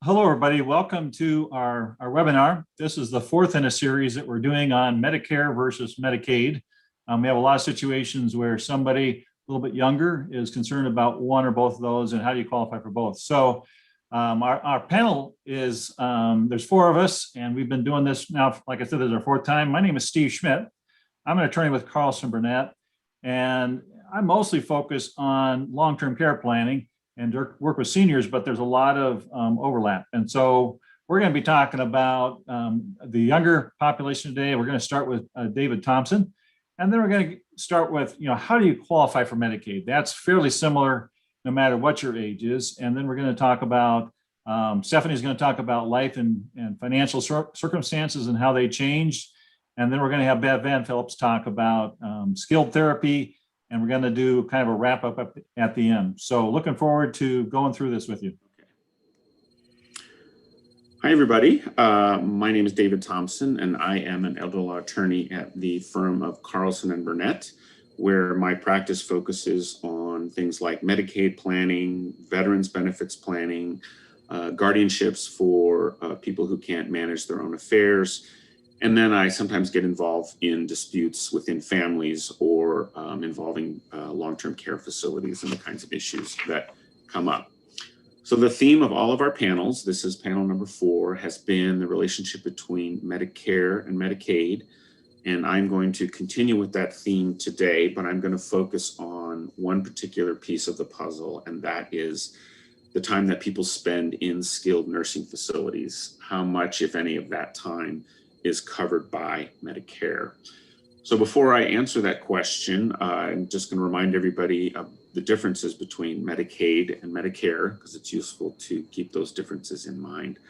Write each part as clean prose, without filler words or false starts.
Hello, everybody. Welcome to our webinar. This is the fourth in a series that we're doing on Medicare versus Medicaid. We have a lot of situations where somebody a little bit younger is concerned about one or both of those, and how do you qualify for both? So our panel is, there's four of us, and we've been doing this now, like I said, this is our fourth time. My name is Steve Schmidt. I'm an attorney with Carlson Burnett, and I mostly focus on long-term care planning and work with seniors, but there's a lot of overlap. And so we're going to be talking about the younger population today. We're going to start with David Thompson, and then we're going to start with, how do you qualify for Medicaid? That's fairly similar no matter what your age is. And then we're going to talk about, Stephanie's going to talk about life and financial circumstances and how they changed. And then we're going to have Bev Van Phillips talk about skilled therapy, and we're going to do kind of a wrap up at the end. So looking forward to going through this with you. Hi, everybody. My name is David Thompson, and I am an elder law attorney at the firm of Carlson and Burnett, where my practice focuses on things like Medicaid planning, veterans benefits planning, guardianships for people who can't manage their own affairs. And then I sometimes get involved in disputes within families or involving long-term care facilities and the kinds of issues that come up. So the theme of all of our panels, this is panel number 4, has been the relationship between Medicare and Medicaid. And I'm going to continue with that theme today, but I'm going to focus on one particular piece of the puzzle, and that is the time that people spend in skilled nursing facilities. How much, if any, of that time is covered by Medicare. So before I answer that question, I'm just going to remind everybody of the differences between Medicaid and Medicare, because it's useful to keep those differences in mind.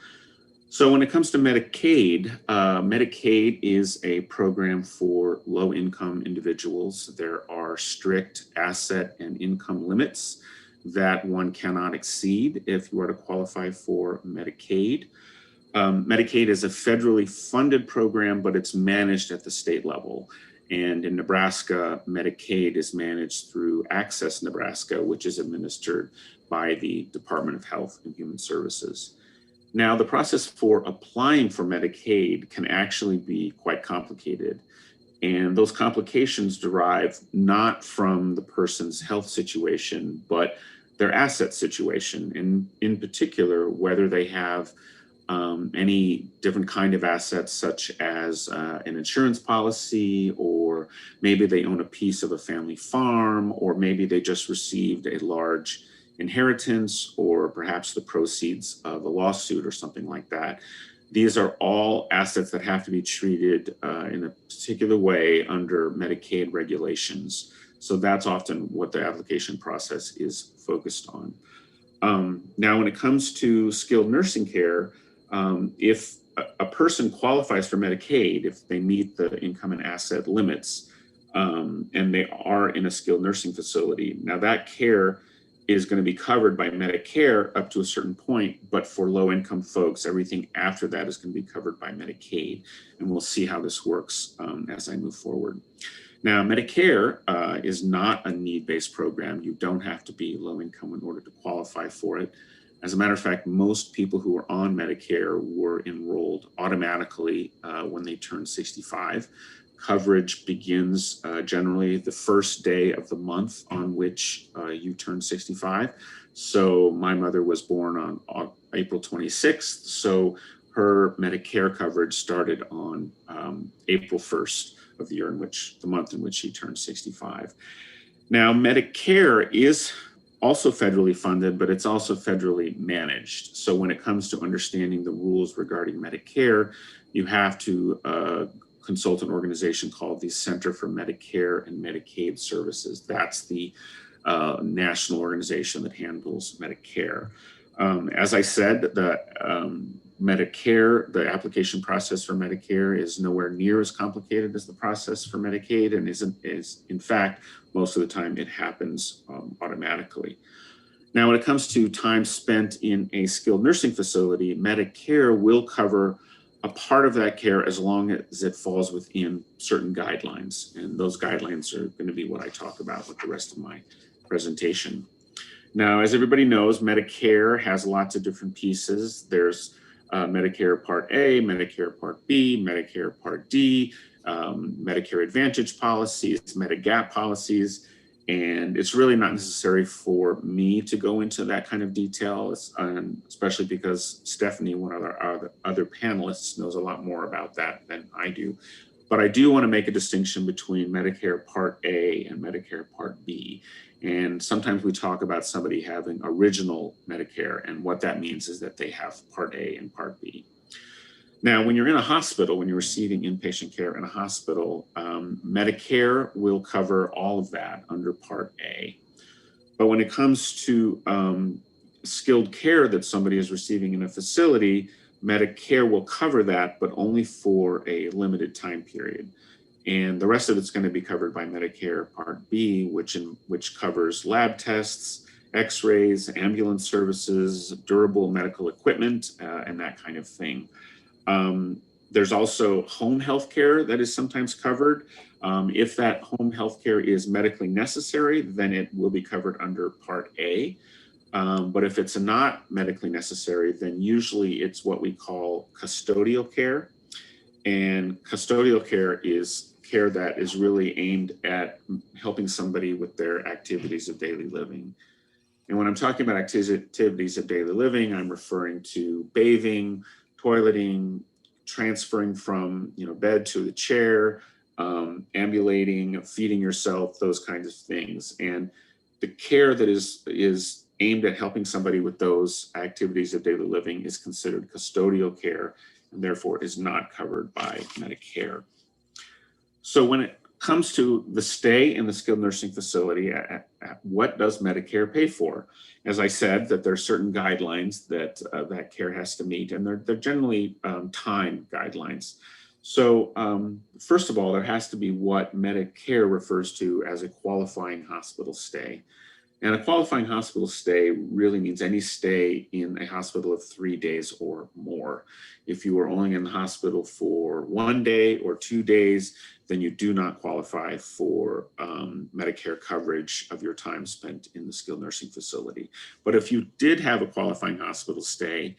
So when it comes to Medicaid, Medicaid is a program for low-income individuals. There are strict asset and income limits that one cannot exceed if you are to qualify for Medicaid. Medicaid is a federally funded program, but it's managed at the state level. And in Nebraska, Medicaid is managed through Access Nebraska, which is administered by the Department of Health and Human Services. Now, the process for applying for Medicaid can actually be quite complicated. And those complications derive not from the person's health situation, but their asset situation, and in particular, whether they have any different kind of assets, such as an insurance policy, or maybe they own a piece of a family farm, or maybe they just received a large inheritance, or perhaps the proceeds of a lawsuit or something like that. These are all assets that have to be treated in a particular way under Medicaid regulations. So that's often what the application process is focused on. Now, when it comes to skilled nursing care, if a person qualifies for Medicaid, if they meet the income and asset limits, and they are in a skilled nursing facility, now that care is going to be covered by Medicare up to a certain point, but for low-income folks, everything after that is going to be covered by Medicaid, and we'll see how this works as I move forward. Now, Medicare is not a need-based program. You don't have to be low-income in order to qualify for it. As a matter of fact, most people who are on Medicare were enrolled automatically when they turned 65. Coverage begins generally the first day of the month on which you turn 65. So my mother was born on April 26th, so her Medicare coverage started on April 1st of the year in which, the month in which she turned 65. Now, Medicare is also federally funded, but it's also federally managed. So when it comes to understanding the rules regarding Medicare, you have to consult an organization called the Center for Medicare and Medicaid Services. That's the national organization that handles Medicare. As I said, the Medicare, the application process for Medicare is nowhere near as complicated as the process for Medicaid, and is in fact, most of the time it happens automatically. Now, when it comes to time spent in a skilled nursing facility, Medicare will cover a part of that care as long as it falls within certain guidelines. And those guidelines are going to be what I talk about with the rest of my presentation. Now, as everybody knows, Medicare has lots of different pieces. There's Medicare Part A, Medicare Part B, Medicare Part D, Medicare Advantage policies, Medigap policies, and it's really not necessary for me to go into that kind of detail, especially because Stephanie, one of our other panelists, knows a lot more about that than I do. But I do want to make a distinction between Medicare Part A and Medicare Part B. And sometimes we talk about somebody having original Medicare, and what that means is that they have Part A and Part B. Now, when you're in a hospital, when you're receiving inpatient care in a hospital, Medicare will cover all of that under Part A. But when it comes to skilled care that somebody is receiving in a facility, Medicare will cover that, but only for a limited time period. And the rest of it's going to be covered by Medicare Part B, which covers lab tests, x-rays, ambulance services, durable medical equipment, and that kind of thing. There's also home health care that is sometimes covered. If that home health care is medically necessary, then it will be covered under Part A. But if it's not medically necessary, then usually it's what we call custodial care. And custodial care is care that is really aimed at helping somebody with their activities of daily living. And when I'm talking about activities of daily living, I'm referring to bathing, toileting, transferring from bed to the chair, ambulating, feeding yourself, those kinds of things. And the care that is aimed at helping somebody with those activities of daily living is considered custodial care, and therefore is not covered by Medicare. So when it comes to the stay in the skilled nursing facility, what does Medicare pay for? As I said, that there are certain guidelines that that care has to meet, and they're generally time guidelines. So first of all, there has to be what Medicare refers to as a qualifying hospital stay. And a qualifying hospital stay really means any stay in a hospital of 3 days or more. If you are only in the hospital for 1 day or 2 days, then you do not qualify for Medicare coverage of your time spent in the skilled nursing facility. But if you did have a qualifying hospital stay,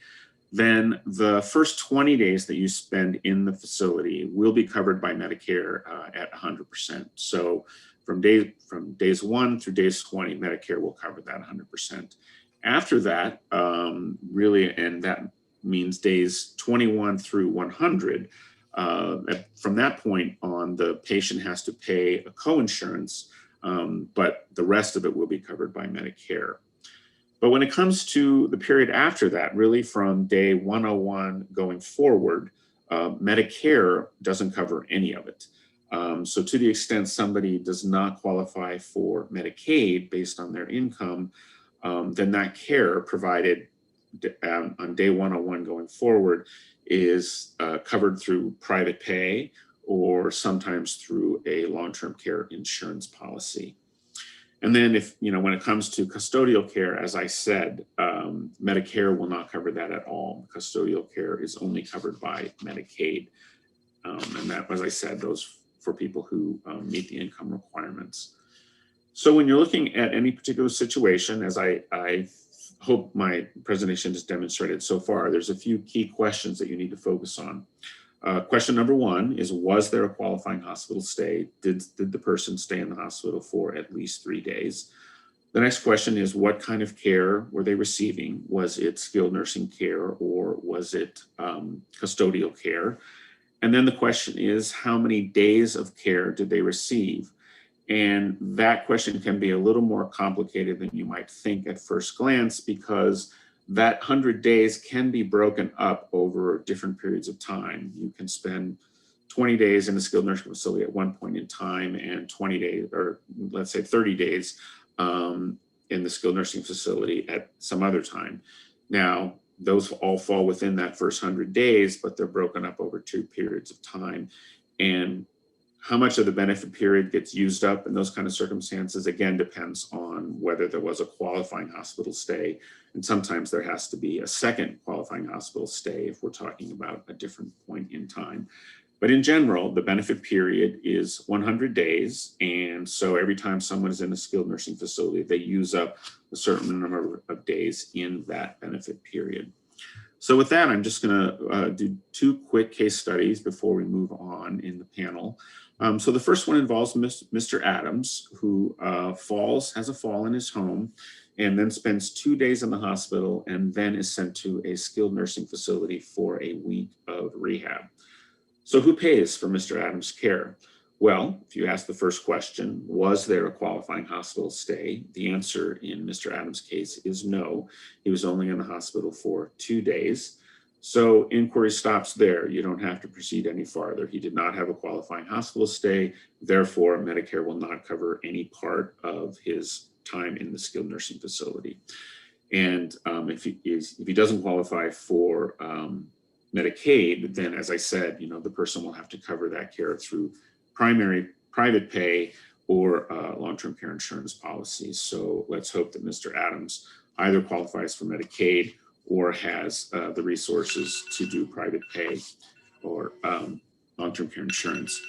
then the first 20 days that you spend in the facility will be covered by Medicare at 100%. So from days 1 through days 20, Medicare will cover that 100%. After that, really, and that means days 21 through 100, from that point on, the patient has to pay a coinsurance, but the rest of it will be covered by Medicare. But when it comes to the period after that, really from day 101 going forward, Medicare doesn't cover any of it. So to the extent somebody does not qualify for Medicaid based on their income, then that care provided on day 101 going forward is covered through private pay or sometimes through a long-term care insurance policy. And then when it comes to custodial care, as I said, Medicare will not cover that at all. Custodial care is only covered by Medicaid. And that, as I said, those for people who meet the income requirements. So when you're looking at any particular situation, as I hope my presentation has demonstrated so far, there's a few key questions that you need to focus on. Question number 1 is, was there a qualifying hospital stay? Did the person stay in the hospital for at least 3 days? The next question is, what kind of care were they receiving? Was it skilled nursing care or was it custodial care? And then the question is, how many days of care did they receive? And that question can be a little more complicated than you might think at first glance, because that 100 days can be broken up over different periods of time. You can spend 20 days in a skilled nursing facility at one point in time and 20 days, or let's say 30 days in the skilled nursing facility at some other time. Now, those all fall within that first 100 days, but they're broken up over 2 periods of time. And how much of the benefit period gets used up in those kind of circumstances, again, depends on whether there was a qualifying hospital stay. And sometimes there has to be a second qualifying hospital stay if we're talking about a different point in time. But in general, the benefit period is 100 days. And so every time someone is in a skilled nursing facility, they use up a certain number of days in that benefit period. So with that, I'm just going to do two quick case studies before we move on in the panel. So the first one involves Mr. Adams, who has a fall in his home and then spends 2 days in the hospital and then is sent to a skilled nursing facility for a week of rehab. So who pays for Mr. Adams' care? Well, if you ask the first question, was there a qualifying hospital stay? The answer in Mr. Adams' case is no. He was only in the hospital for 2 days. So inquiry stops there. You don't have to proceed any farther. He did not have a qualifying hospital stay. Therefore, Medicare will not cover any part of his time in the skilled nursing facility. And if he doesn't qualify for Medicaid, then as I said, the person will have to cover that care through primary private pay or long-term care insurance policies. So let's hope that Mr. Adams either qualifies for Medicaid or has the resources to do private pay or long-term care insurance.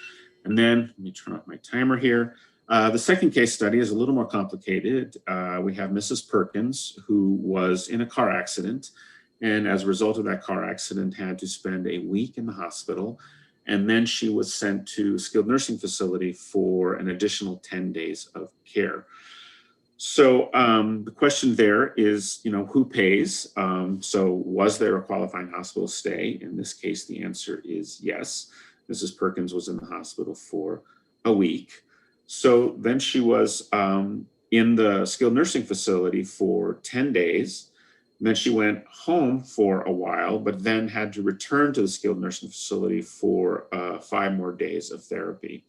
And then let me turn off my timer here. The second case study is a little more complicated. We have Mrs. Perkins, who was in a car accident, and as a result of that car accident had to spend a week in the hospital, and then she was sent to a skilled nursing facility for an additional 10 days of care. So the question there is, who pays? So was there a qualifying hospital stay? In this case, the answer is yes. Mrs. Perkins was in the hospital for a week. So then she was in the skilled nursing facility for 10 days. And then she went home for a while, but then had to return to the skilled nursing facility for 5 more days of therapy.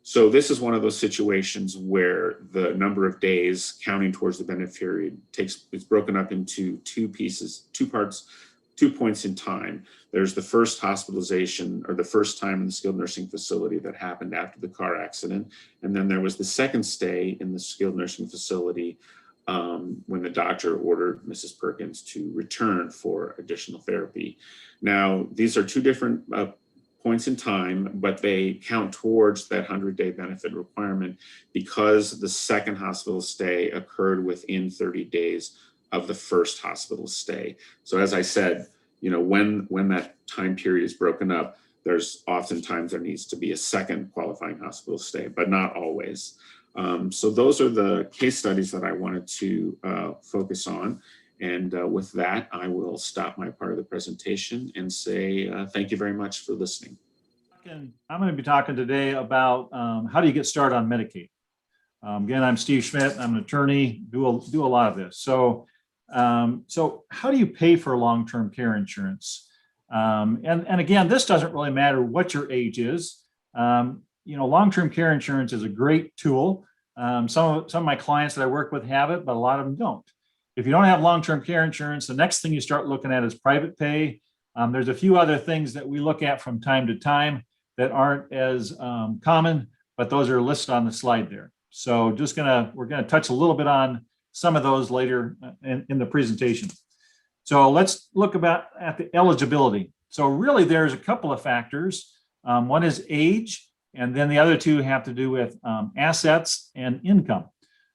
So this is one of those situations where the number of days counting towards the benefit period is broken up into 2 pieces, 2 parts, 2 points in time. There's the first hospitalization or the first time in the skilled nursing facility that happened after the car accident. And then there was the second stay in the skilled nursing facility when the doctor ordered Mrs. Perkins to return for additional therapy. Now, these are 2 different points in time, but they count towards that 100-day benefit requirement because the second hospital stay occurred within 30 days of the first hospital stay. So as I said, when that time period is broken up, there's oftentimes there needs to be a second qualifying hospital stay, but not always. So those are the case studies that I wanted to focus on. And with that, I will stop my part of the presentation and say thank you very much for listening. I'm going to be talking today about how do you get started on Medicaid. Again, I'm Steve Schmidt. I'm an attorney, do a lot of this. So how do you pay for long-term care insurance? And again, this doesn't really matter what your age is. Long-term care insurance is a great tool. Some of my clients that I work with have it, but a lot of them don't. If you don't have long-term care insurance, the next thing you start looking at is private pay. There's a few other things that we look at from time to time that aren't as common, but those are listed on the slide there. So we're gonna touch a little bit on some of those later in the presentation. So let's look at the eligibility. So really there's a couple of factors. One is age, and then the other 2 have to do with assets and income.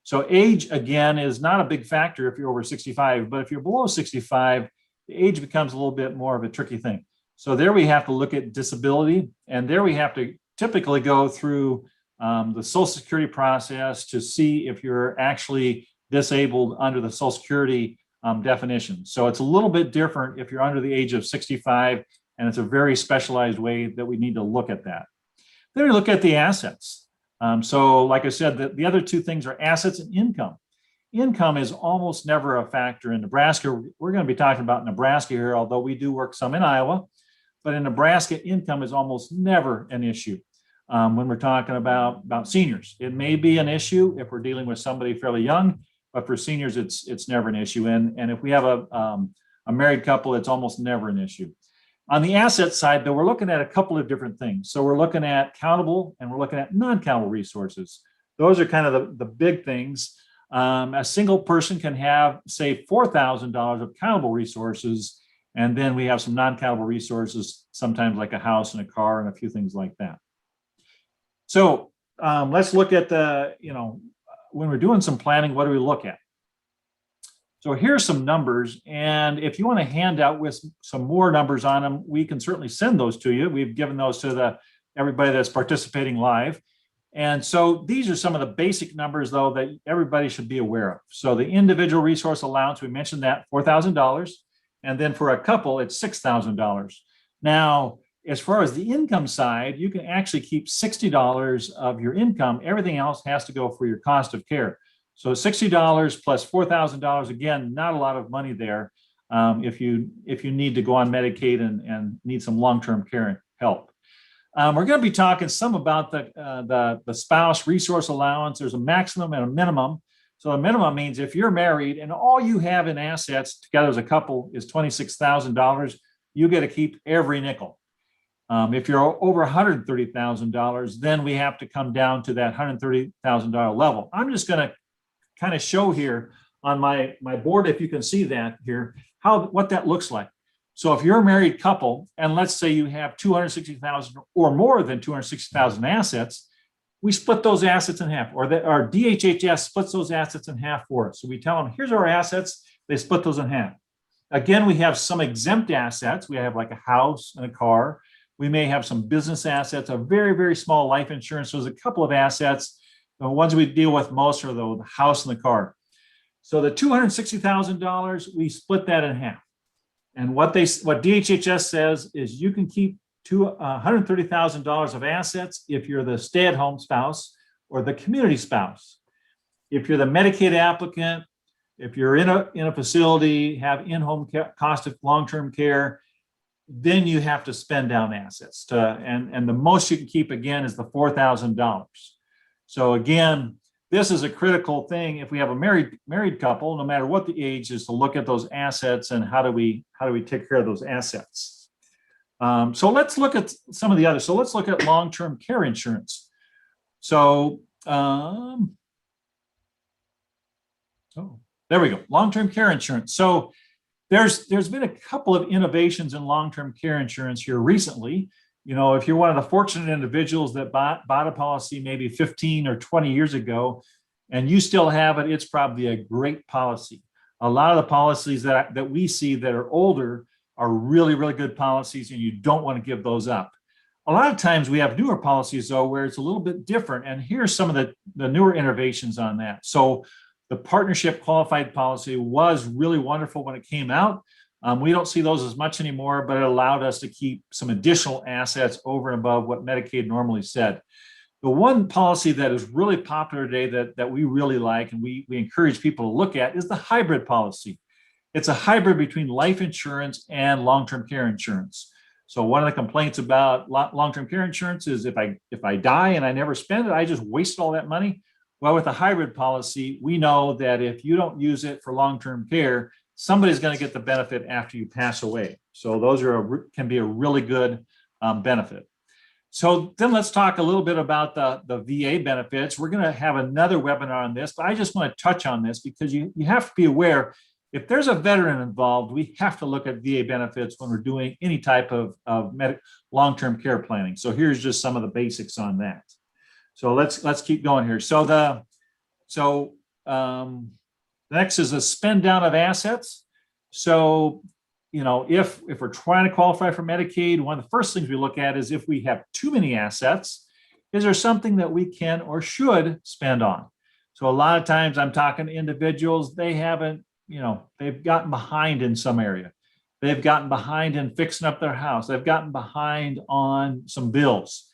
So age, again, is not a big factor if you're over 65, but if you're below 65, the age becomes a little bit more of a tricky thing. So there we have to look at disability, and there we have to typically go through the Social Security process to see if you're actually disabled under the Social Security definition. So it's a little bit different if you're under the age of 65, and it's a very specialized way that we need to look at that. Then we look at the assets. So like I said, the other 2 things are assets and income. Income is almost never a factor in Nebraska. We're going to be talking about Nebraska here, although we do work some in Iowa. But in Nebraska, income is almost never an issue when we're talking about seniors. It may be an issue if we're dealing with somebody fairly young, but for seniors, it's never an issue. And if we have a married couple, it's almost never an issue. On the asset side, though, we're looking at a couple of different things. So we're looking at countable and we're looking at non-countable resources. Those are kind of the big things. A single person can have, say, $4,000 of countable resources, And then we have some non-countable resources, sometimes like a house and a car and a few things like that. So let's look at the, when we're doing some planning, what do we look at? So here's some numbers. And if you want a handout with some more numbers on them, we can certainly send those to you. We've given those to everybody that's participating live. And so these are some of the basic numbers, though, that everybody should be aware of. So the individual resource allowance, we mentioned that, $4,000. And then for a couple, it's $6,000. Now, as far as the income side, you can actually keep $60 of your income. Everything else has to go for your cost of care. So $60 plus $4,000, again, not a lot of money there if you need to go on Medicaid and need some long-term care help. We're going to be talking some about the spouse resource allowance. There's a maximum and a minimum. So the minimum means if you're married and all you have in assets together as a couple is $26,000, you get to keep every nickel. If you're over $130,000, then we have to come down to that $130,000 level. I'm just going to kind of show here on my board, if you can see that here, what that looks like. So if you're a married couple, and let's say you have 260,000 or more than 260,000 assets, we split those assets in half, or our DHHS splits those assets in half for us. So we tell them, here's our assets, they split those in half. Again, we have some exempt assets. We have like a house and a car. We may have some business assets, a very, very small life insurance. So there's a couple of assets. The ones we deal with most are the house and the car. So the $260,000, we split that in half. And what DHHS says is you can keep $130,000 of assets if you're the stay-at-home spouse or the community spouse. If you're the Medicaid applicant, if you're in a facility, have in-home cost of long-term care, then you have to spend down assets. And the most you can keep, again, is the $4,000. So again, this is a critical thing. If we have a married couple, no matter what the age, is to look at those assets and how do we take care of those assets. So let's look at some of the others. So let's look at long-term care insurance. So there we go, long-term care insurance. So there's been a couple of innovations in long-term care insurance here recently. If you're one of the fortunate individuals that bought a policy maybe 15 or 20 years ago, and you still have it, it's probably a great policy. A lot of the policies that we see that are older are really, really good policies, and you don't want to give those up. A lot of times we have newer policies, though, where it's a little bit different. And here's some of the newer innovations on that. So the partnership qualified policy was really wonderful when it came out. We don't see those as much anymore, but it allowed us to keep some additional assets over and above what Medicaid normally said. The one policy that is really popular today that we really like and we encourage people to look at is the hybrid policy. It's a hybrid between life insurance and long-term care insurance. So one of the complaints about long-term care insurance is if I die and I never spend it, I just wasted all that money. Well, with a hybrid policy, we know that if you don't use it for long-term care, somebody's going to get the benefit after you pass away. So those can be a really good benefit. So then let's talk a little bit about the VA benefits. We're going to have another webinar on this, but I just want to touch on this because you have to be aware, if there's a veteran involved, we have to look at VA benefits when we're doing any type of long-term care planning. So here's just some of the basics on that. So let's keep going here. So next is a spend down of assets. So, if we're trying to qualify for Medicaid, one of the first things we look at is if we have too many assets, is there something that we can or should spend on? So a lot of times I'm talking to individuals, they haven't, they've gotten behind in some area. They've gotten behind in fixing up their house. They've gotten behind on some bills.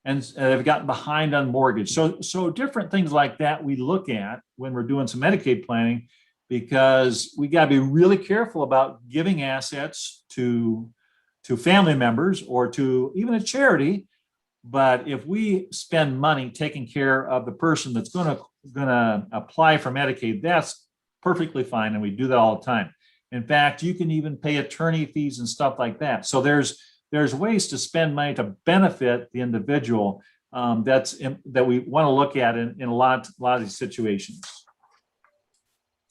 And they've gotten behind on mortgage. So different things like that we look at when we're doing some Medicaid planning, because we got to be really careful about giving assets to family members or to even a charity. But if we spend money taking care of the person that's going to apply for Medicaid, that's perfectly fine, and we do that all the time. In fact, you can even pay attorney fees and stuff like that. So there's ways to spend money to benefit the individual that we want to look at in a lot of these situations.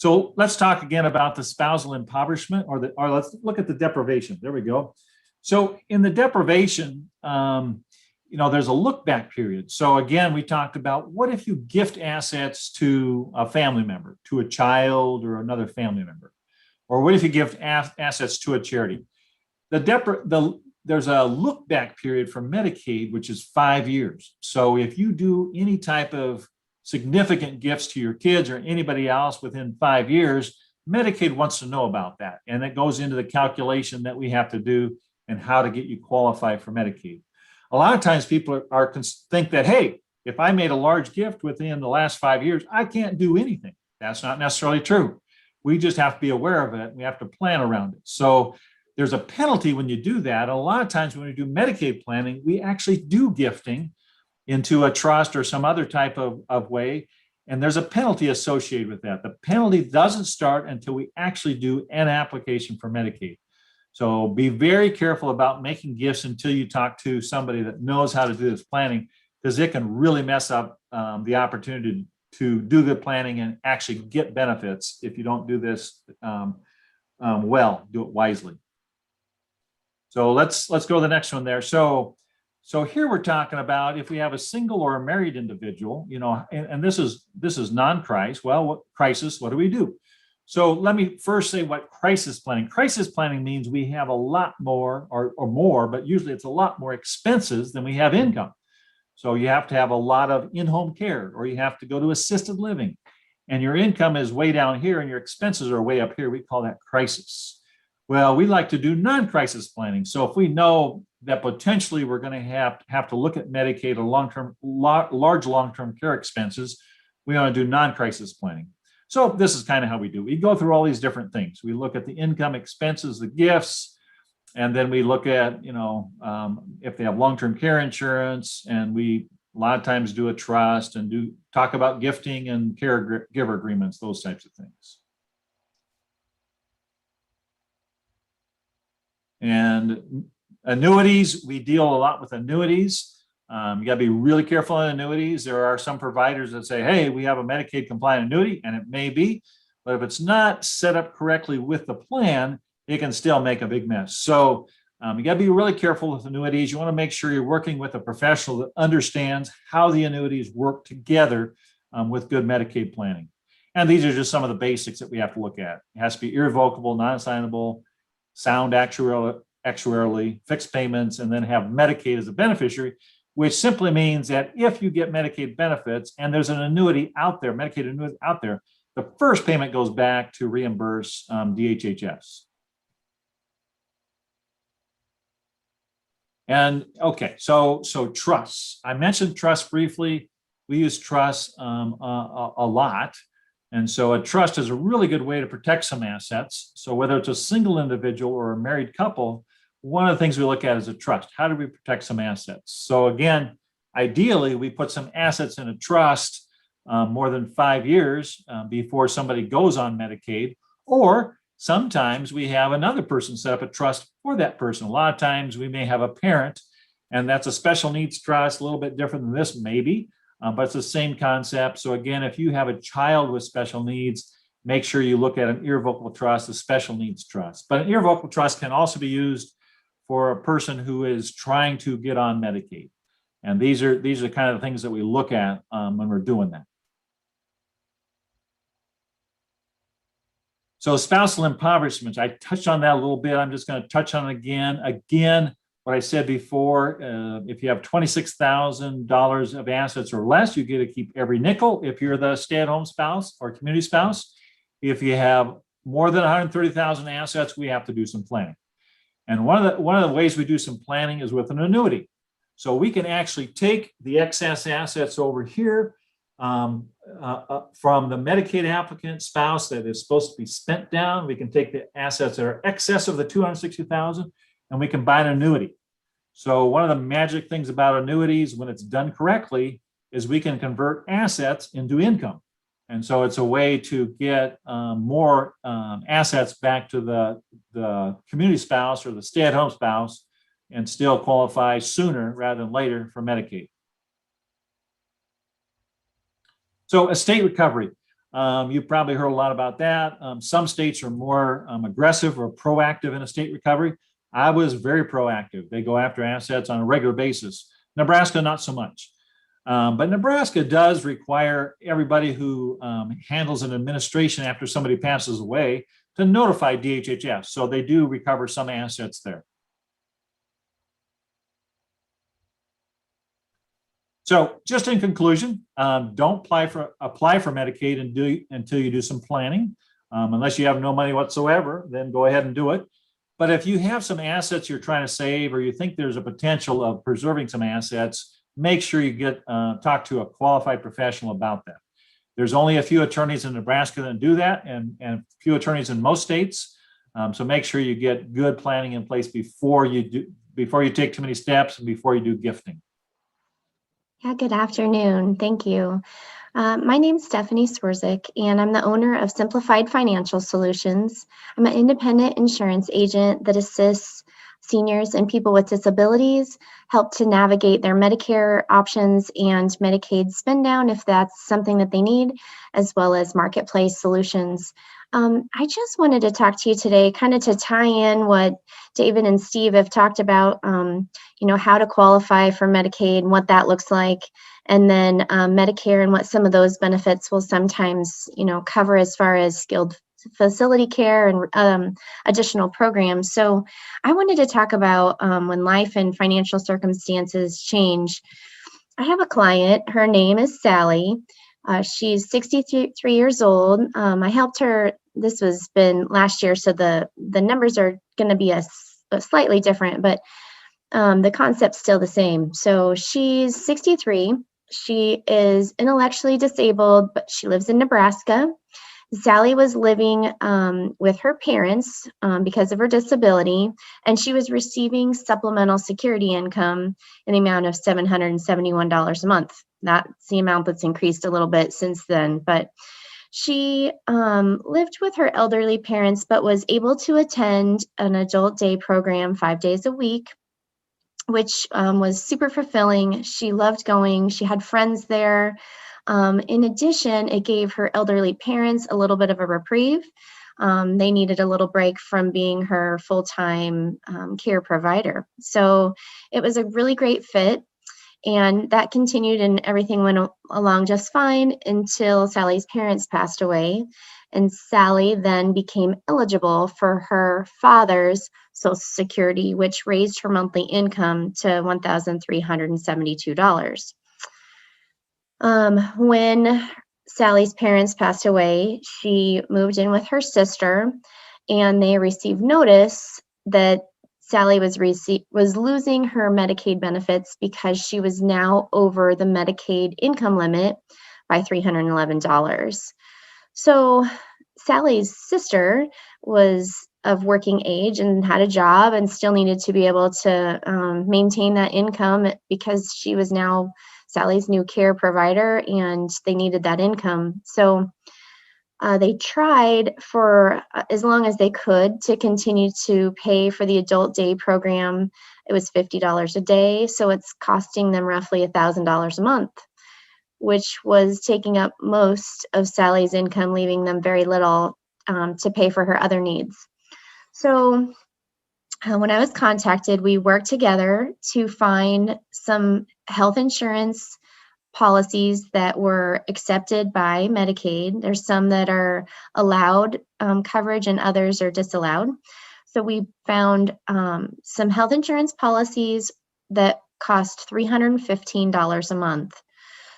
So let's talk again about the spousal impoverishment, or let's look at the deprivation. There we go. So in the deprivation, there's a look back period. So again, we talked about, what if you gift assets to a family member, to a child or another family member? Or what if you gift assets to a charity? There's a look back period for Medicaid, which is 5 years. So if you do any type of significant gifts to your kids or anybody else within 5 years, Medicaid wants to know about that. And it goes into the calculation that we have to do and how to get you qualified for Medicaid. A lot of times people think that, hey, if I made a large gift within the last 5 years, I can't do anything. That's not necessarily true. We just have to be aware of it. We have to plan around it. So there's a penalty when you do that. A lot of times when we do Medicaid planning, we actually do gifting into a trust or some other type of way. And there's a penalty associated with that. The penalty doesn't start until we actually do an application for Medicaid. So be very careful about making gifts until you talk to somebody that knows how to do this planning, because it can really mess up the opportunity to do good planning and actually get benefits if you don't do this well, do it wisely. So let's go to the next one there. So here we're talking about if we have a single or a married individual, and this is non-crisis. Well, what crisis? What do we do? So let me first say what crisis planning. Crisis planning means we have a lot more or more, but usually it's a lot more expenses than we have income. So you have to have a lot of in-home care, or you have to go to assisted living, and your income is way down here and your expenses are way up here. We call that crisis. Well, we like to do non-crisis planning. So if we know that potentially we're going to have to look at Medicaid or large long-term care expenses, we want to do non-crisis planning. So this is kind of how we do. We go through all these different things. We look at the income, expenses, the gifts, and then we look at, if they have long-term care insurance, and we a lot of times do a trust and talk about gifting and caregiver agreements, those types of things. And annuities, we deal a lot with annuities. You got to be really careful on annuities. There are some providers that say, hey, we have a Medicaid compliant annuity, and it may be, but if it's not set up correctly with the plan, it can still make a big mess. So you got to be really careful with annuities. You want to make sure you're working with a professional that understands how the annuities work together with good Medicaid planning. And these are just some of the basics that we have to look at. It has to be irrevocable, non-assignable, sound actuarially, fixed payments, and then have Medicaid as a beneficiary, which simply means that if you get Medicaid benefits and there's an annuity out there, Medicaid annuity out there, the first payment goes back to reimburse DHHS. And okay, so trusts. I mentioned trust briefly. We use trusts a lot. And so a trust is a really good way to protect some assets. So whether it's a single individual or a married couple, one of the things we look at is a trust. How do we protect some assets? So again, ideally, we put some assets in a trust more than 5 years before somebody goes on Medicaid, or sometimes we have another person set up a trust for that person. A lot of times we may have a parent, and that's a special needs trust, a little bit different than this maybe, but it's the same concept. So again, if you have a child with special needs, make sure you look at an irrevocable trust, a special needs trust. But an irrevocable trust can also be used for a person who is trying to get on Medicaid. And these are kind of the things that we look at when we're doing that. So spousal impoverishment, I touched on that a little bit. I'm just going to touch on it again. Again, what I said before, if you have $26,000 of assets or less, you get to keep every nickel if you're the stay-at-home spouse or community spouse. If you have more than 130,000 assets, we have to do some planning. And one of the ways we do some planning is with an annuity. So we can actually take the excess assets over here from the Medicaid applicant spouse that is supposed to be spent down. We can take the assets that are excess of the 260,000 and we can buy an annuity. So one of the magic things about annuities, when it's done correctly, is we can convert assets into income. And so it's a way to get more assets back to the community spouse or the stay-at-home spouse and still qualify sooner rather than later for Medicaid. So estate recovery. You've probably heard a lot about that. Some states are more aggressive or proactive in estate recovery. I was very proactive. They go after assets on a regular basis. Nebraska, not so much. But Nebraska does require everybody who handles an administration after somebody passes away to notify DHHS. So they do recover some assets there. So just in conclusion, don't apply for Medicaid until you do some planning. Unless you have no money whatsoever, then go ahead and do it. But if you have some assets you're trying to save, or you think there's a potential of preserving some assets, make sure you talk to a qualified professional about that. There's only a few attorneys in Nebraska that do that, and a few attorneys in most states. So make sure you get good planning in place before you take too many steps and before you do gifting. Yeah, good afternoon. Thank you. My name is Stephanie Swerzik, and I'm the owner of Simplified Financial Solutions. I'm an independent insurance agent that assists seniors and people with disabilities, help to navigate their Medicare options and Medicaid spend down if that's something that they need, as well as marketplace solutions. I just wanted to talk to you today kind of to tie in what David and Steve have talked about, how to qualify for Medicaid and what that looks like, and then Medicare and what some of those benefits will sometimes, cover as far as skilled facility care and additional programs. So I wanted to talk about when life and financial circumstances change. I have a client, her name is Sally. She's 63 years old. I helped her, this was been last year, so the numbers are going to be a slightly different, but the concept's still the same. So she's 63. She is intellectually disabled, but she lives in Nebraska. Sally was living with her parents because of her disability, and she was receiving supplemental security income in the amount of $771 a month. That's the amount that's increased a little bit since then, but she lived with her elderly parents, but was able to attend an adult day program 5 days a week, which was super fulfilling. She loved going. She had friends there. In addition, it gave her elderly parents a little bit of a reprieve. They needed a little break from being her full-time care provider. So it was a really great fit. And that continued, and everything went along just fine until Sally's parents passed away. And Sally then became eligible for her father's Social Security, which raised her monthly income to $1,372. When Sally's parents passed away, she moved in with her sister, and they received notice that Sally was losing her Medicaid benefits because she was now over the Medicaid income limit by $311. So Sally's sister was of working age and had a job and still needed to be able to maintain that income because she was now Sally's new care provider and they needed that income. So they tried for as long as they could to continue to pay for the adult day program. It was $50 a day, so it's costing them roughly $1,000 a month, which was taking up most of Sally's income, leaving them very little to pay for her other needs. So when I was contacted, we worked together to find some health insurance policies that were accepted by Medicaid. There's some that are allowed coverage and others are disallowed. So we found some health insurance policies that cost $315 a month.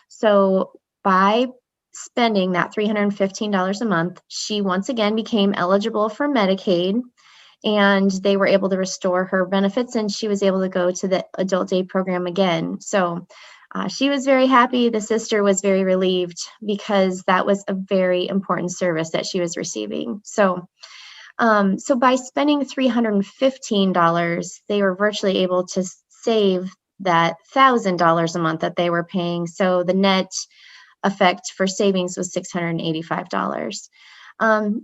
So by spending that $315 a month, she once again became eligible for Medicaid, and they were able to restore her benefits, and she was able to go to the adult day program again. So she was very happy. The sister was very relieved because that was a very important service that she was receiving. So by spending $315, they were virtually able to save that $1,000 a month that they were paying. So the net effect for savings was $685.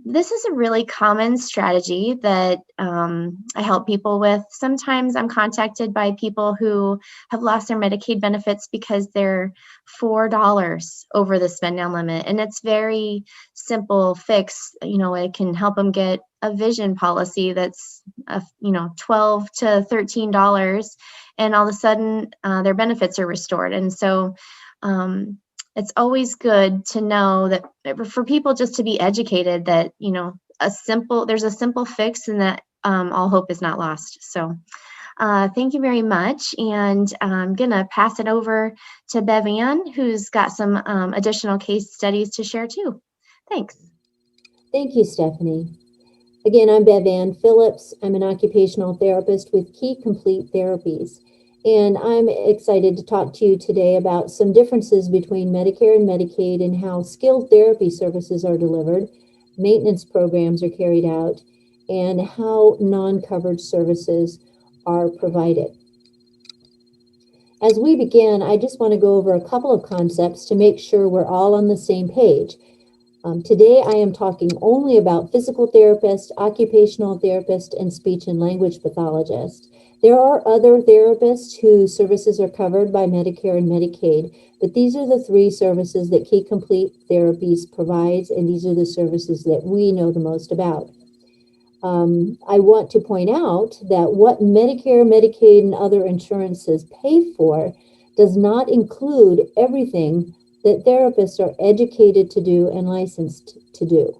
This is a really common strategy that I help people with. Sometimes I'm contacted by people who have lost their Medicaid benefits because they're $4 over the spend down limit. And it's very simple fix. It can help them get a vision policy that's $12 to $13, and all of a sudden their benefits are restored. And so it's always good to know that for people just to be educated that, there's a simple fix, and that all hope is not lost. So thank you very much. And I'm going to pass it over to Bev Ann, who's got some additional case studies to share too. Thanks. Thank you, Stephanie. Again, I'm Bev Ann Phillips. I'm an occupational therapist with Key Complete Therapies. And I'm excited to talk to you today about some differences between Medicare and Medicaid and how skilled therapy services are delivered, maintenance programs are carried out, and how non-covered services are provided. As we begin, I just want to go over a couple of concepts to make sure we're all on the same page. Today, I am talking only about physical therapists, occupational therapists, and speech and language pathologists. There are other therapists whose services are covered by Medicare and Medicaid, but these are the three services that Key Complete Therapies provides, and these are the services that we know the most about. I want to point out that what Medicare, Medicaid, and other insurances pay for does not include everything that therapists are educated to do and licensed to do.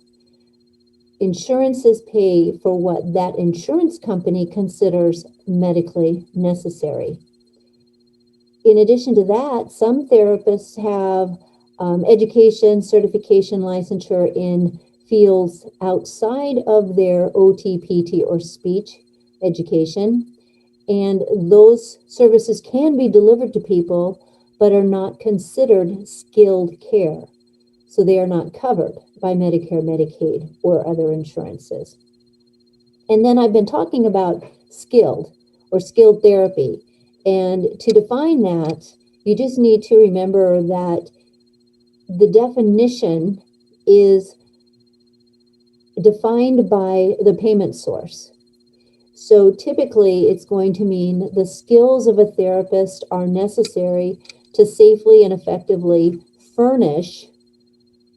Insurances pay for what that insurance company considers medically necessary. In addition to that, some therapists have education, certification, licensure in fields outside of their OT, PT, or speech education, and those services can be delivered to people but are not considered skilled care. So they are not covered by Medicare, Medicaid, or other insurances. And then I've been talking about skilled or skilled therapy. And to define that, you just need to remember that the definition is defined by the payment source. So typically it's going to mean the skills of a therapist are necessary to safely and effectively furnish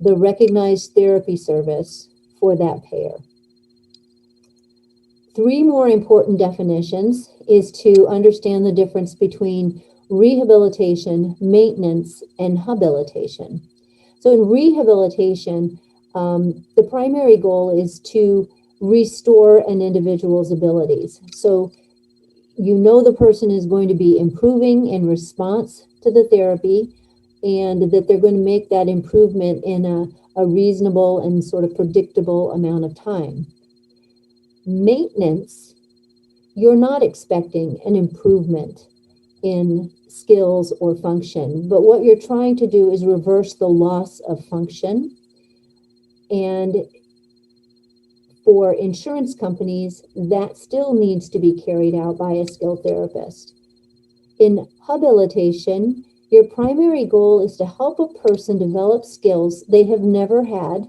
the recognized therapy service for that payer. Three more important definitions is to understand the difference between rehabilitation, maintenance, and habilitation. So in rehabilitation, the primary goal is to restore an individual's abilities. So you know the person is going to be improving in response to the therapy, and that they're going to make that improvement in a reasonable and sort of predictable amount of time. Maintenance, you're not expecting an improvement in skills or function, but what you're trying to do is reverse the loss of function. And for insurance companies, that still needs to be carried out by a skilled therapist. In habilitation, your primary goal is to help a person develop skills they have never had,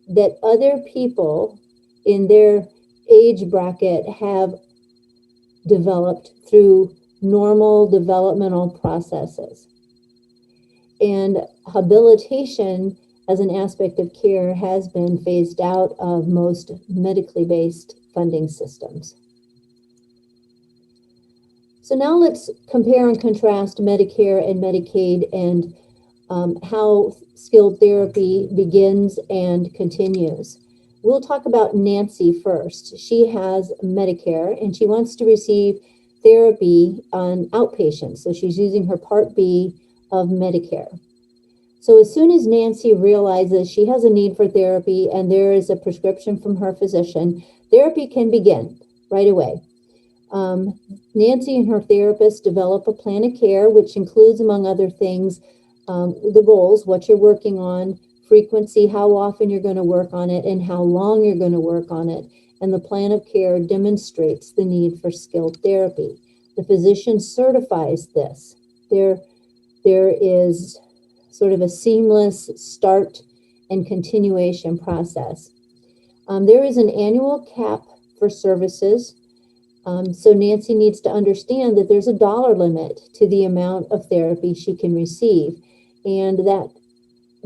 that other people in their age bracket have developed through normal developmental processes. And habilitation as an aspect of care has been phased out of most medically based funding systems. So now let's compare and contrast Medicare and Medicaid and how skilled therapy begins and continues. We'll talk about Nancy first. She has Medicare and she wants to receive therapy on outpatient. So she's using her Part B of Medicare. So as soon as Nancy realizes she has a need for therapy and there is a prescription from her physician, therapy can begin right away. Nancy and her therapist develop a plan of care, which includes, among other things, the goals, what you're working on, frequency, how often you're going to work on it, and how long you're going to work on it. And the plan of care demonstrates the need for skilled therapy. The physician certifies this. There is sort of a seamless start and continuation process. There is an annual cap for services. So Nancy needs to understand that there's a dollar limit to the amount of therapy she can receive. And that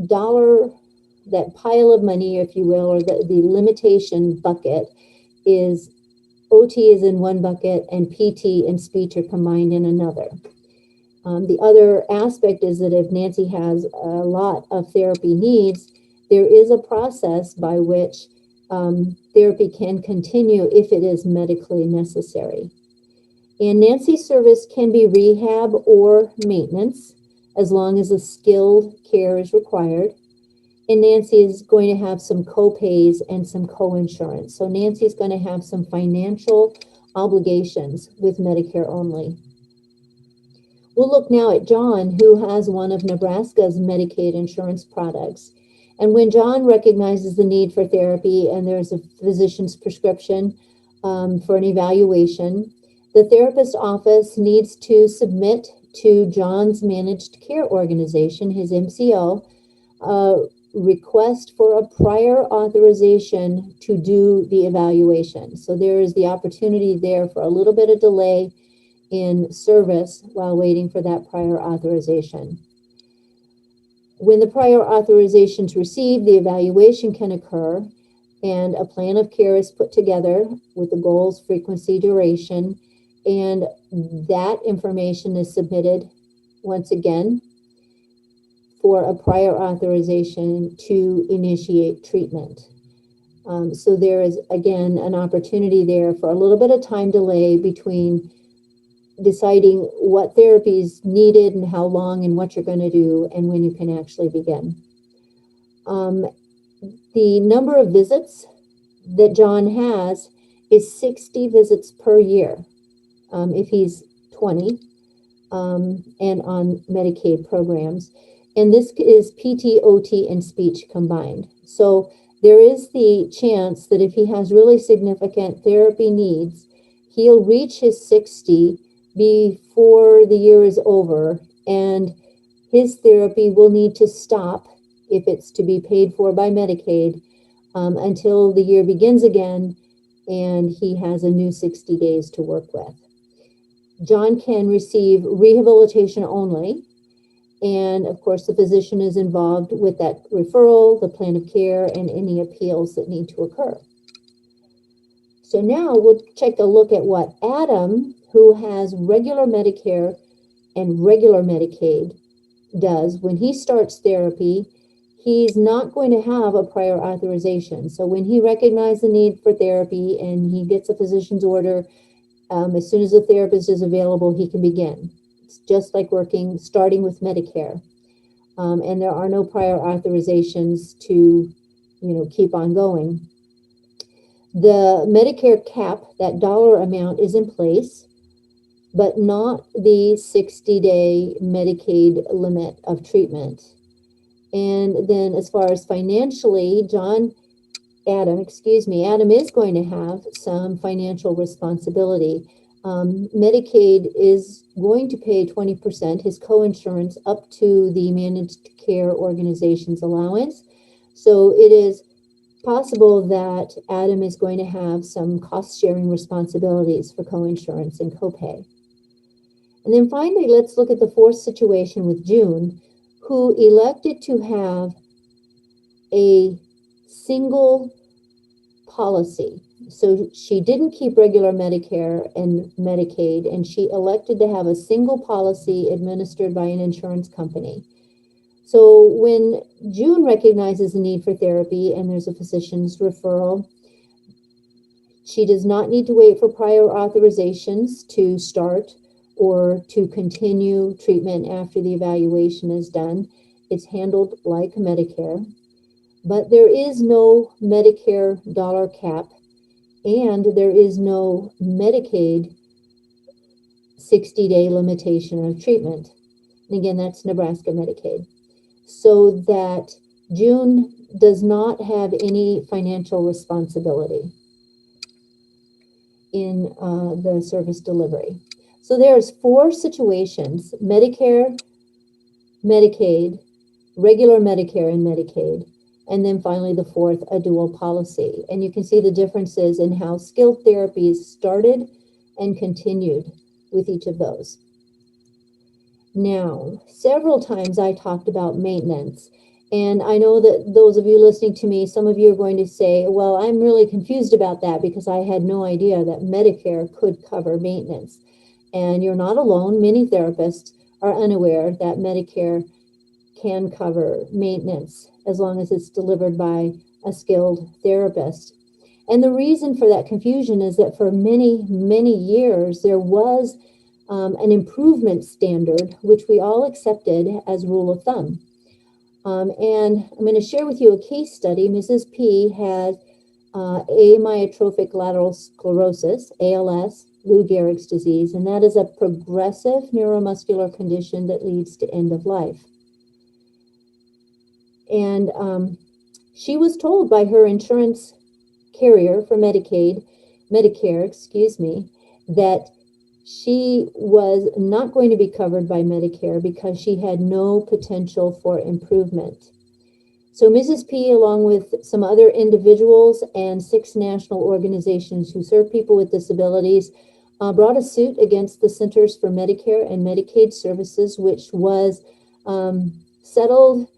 dollar, that pile of money, if you will, or the limitation bucket is OT is in one bucket and PT and speech are combined in another. The other aspect is that if Nancy has a lot of therapy needs, there is a process by which therapy can continue if it is medically necessary. And Nancy's service can be rehab or maintenance as long as a skilled care is required. And Nancy is going to have some co-pays and some co-insurance. So Nancy's going to have some financial obligations with Medicare only. We'll look now at John, who has one of Nebraska's Medicaid insurance products. And when John recognizes the need for therapy and there's a physician's prescription for an evaluation, the therapist office needs to submit to John's managed care organization, his MCO, request for a prior authorization to do the evaluation. So there is the opportunity there for a little bit of delay in service while waiting for that prior authorization. When the prior authorization is received, the evaluation can occur and a plan of care is put together with the goals, frequency, duration, and that information is submitted once again for a prior authorization to initiate treatment. So there is, again, an opportunity there for a little bit of time delay between deciding what therapy is needed and how long and what you're going to do and when you can actually begin. The number of visits that John has is 60 visits per year if he's 20 and on Medicaid programs. And this is PT, OT, and speech combined. So there is the chance that if he has really significant therapy needs, he'll reach his 60 before the year is over, and his therapy will need to stop if it's to be paid for by Medicaid until the year begins again and he has a new 60 days to work with. John can receive rehabilitation only. And of course, the physician is involved with that referral, the plan of care, and any appeals that need to occur. So now we'll take a look at what Adam, who has regular Medicare and regular Medicaid, does. When he starts therapy, he's not going to have a prior authorization. So when he recognizes the need for therapy and he gets a physician's order, as soon as the therapist is available, he can begin. It's just like starting with Medicare. And there are no prior authorizations to, keep on going. The Medicare cap, that dollar amount, is in place, but not the 60-day Medicaid limit of treatment. And then as far as financially, Adam is going to have some financial responsibility. Medicaid is going to pay 20%, his co-insurance, up to the managed care organization's allowance. So it is possible that Adam is going to have some cost-sharing responsibilities for co-insurance and copay. And then finally, let's look at the fourth situation with June, who elected to have a single policy. So she didn't keep regular Medicare and Medicaid, and she elected to have a single policy administered by an insurance company. So when June recognizes the need for therapy and there's a physician's referral, she does not need to wait for prior authorizations to start or to continue treatment after the evaluation is done. It's handled like Medicare, but there is no Medicare dollar cap and there is no Medicaid 60-day limitation of treatment. And again, that's Nebraska Medicaid. So that June does not have any financial responsibility in the service delivery. So there's 4 situations: Medicare, Medicaid, regular Medicare and Medicaid, And then finally, the fourth, a dual policy. And you can see the differences in how skilled therapies started and continued with each of those. Now, several times I talked about maintenance. And I know that those of you listening to me, some of you are going to say, well, I'm really confused about that because I had no idea that Medicare could cover maintenance. And you're not alone. Many therapists are unaware that Medicare can cover maintenance as long as it's delivered by a skilled therapist. And the reason for that confusion is that for many, many years, there was an improvement standard, which we all accepted as rule of thumb. And I'm going to share with you a case study. Mrs. P had amyotrophic lateral sclerosis, ALS, Lou Gehrig's disease, and that is a progressive neuromuscular condition that leads to end of life. And she was told by her insurance carrier for Medicare, that she was not going to be covered by Medicare because she had no potential for improvement. So Mrs. P, along with some other individuals and 6 national organizations who serve people with disabilities, brought a suit against the Centers for Medicare and Medicaid Services, which was settled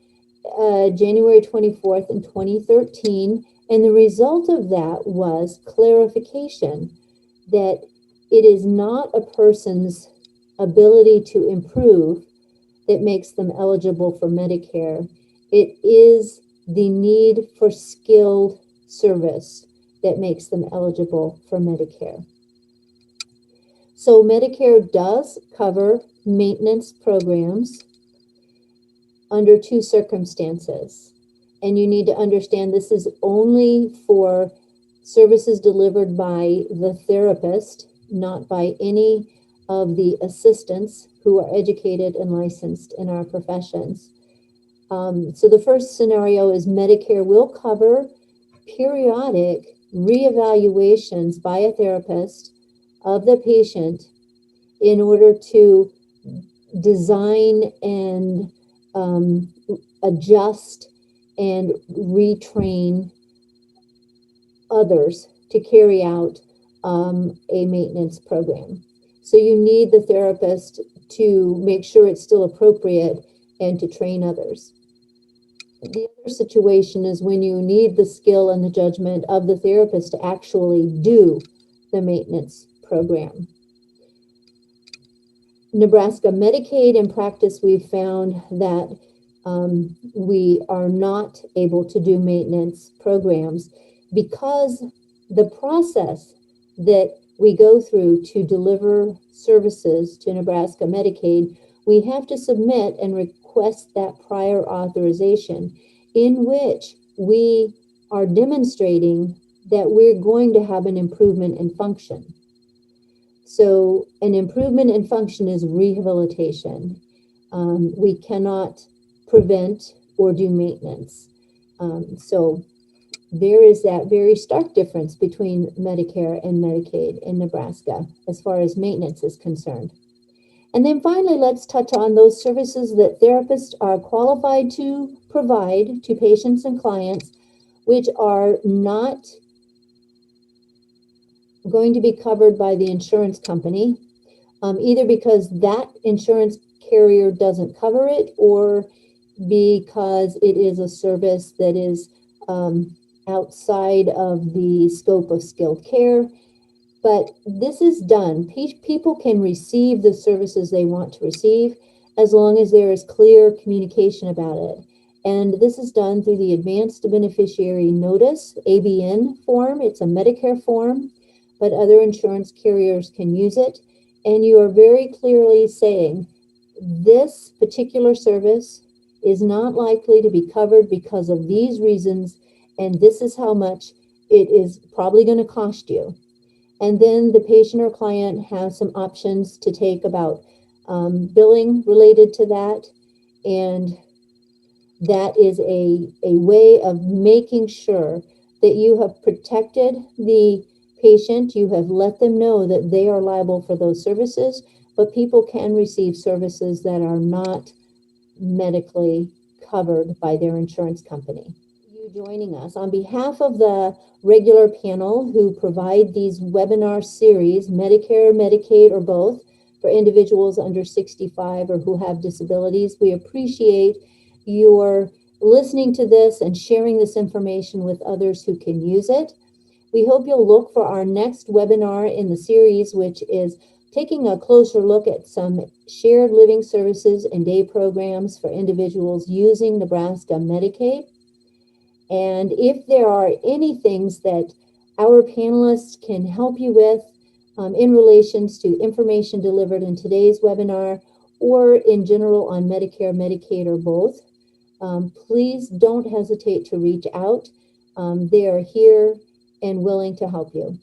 January 24th in 2013. And the result of that was clarification that it is not a person's ability to improve that makes them eligible for Medicare. It is the need for skilled service that makes them eligible for Medicare. So Medicare does cover maintenance programs under 2 circumstances. And you need to understand this is only for services delivered by the therapist, not by any of the assistants who are educated and licensed in our professions. So the first scenario is Medicare will cover periodic reevaluations by a therapist of the patient in order to design and adjust and retrain others to carry out a maintenance program. So you need the therapist to make sure it's still appropriate and to train others. The other situation is when you need the skill and the judgment of the therapist to actually do the maintenance program. Nebraska Medicaid in practice, we've found that we are not able to do maintenance programs because the process that we go through to deliver services to Nebraska Medicaid, we have to submit and request that prior authorization in which we are demonstrating that we're going to have an improvement in function. So an improvement in function is rehabilitation. We cannot prevent or do maintenance. So there is that very stark difference between Medicare and Medicaid in Nebraska as far as maintenance is concerned. And then finally, let's touch on those services that therapists are qualified to provide to patients and clients, which are not going to be covered by the insurance company, either because that insurance carrier doesn't cover it or because it is a service that is outside of the scope of skilled care. But this is done. People can receive the services they want to receive as long as there is clear communication about it. And this is done through the Advanced Beneficiary Notice, ABN form. It's a Medicare form, but other insurance carriers can use it. And you are very clearly saying this particular service is not likely to be covered because of these reasons, and this is how much it is probably going to cost you. And then the patient or client has some options to take about billing related to that. And that is a way of making sure that you have protected the patient. You have let them know that they are liable for those services, but people can receive services that are not medically covered by their insurance company. joining us. On behalf of the regular panel who provide these webinar series, Medicare, Medicaid, or both, for individuals under 65 or who have disabilities, we appreciate your listening to this and sharing this information with others who can use it. We hope you'll look for our next webinar in the series, which is taking a closer look at some shared living services and day programs for individuals using Nebraska Medicaid. And if there are any things that our panelists can help you with in relations to information delivered in today's webinar or in general on Medicare, Medicaid, or both, please don't hesitate to reach out. They are here and willing to help you.